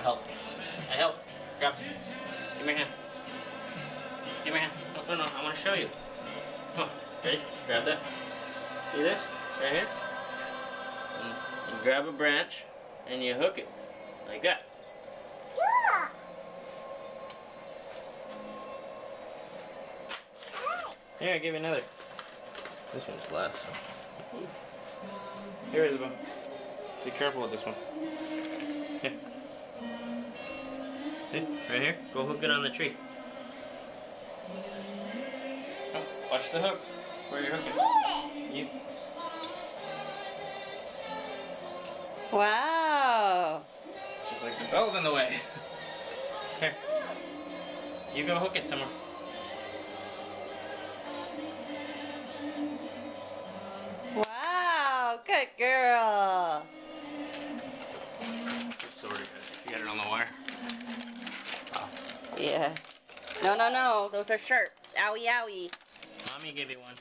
help. I help. Grab. Give me your hand. Give me your hand. No, no, no. I want to show you. Come on. Ready? Grab that. See this? Right here? And you grab a branch and you hook it. Like that. Here, I'll give you another. This one's last. Here, Isabel. Be careful with this one. Here. See? Right here? Go hook it on the tree. Oh, watch the hook. Where you're hooking. You. Wow. Just like the bell's in the way. Here. You go hook it somewhere. Wow, good girl. Sorry, guys. You got it on the wire. Wow. Yeah. No, no, no. Those are sharp. Owie, owie. Mommy gave you one.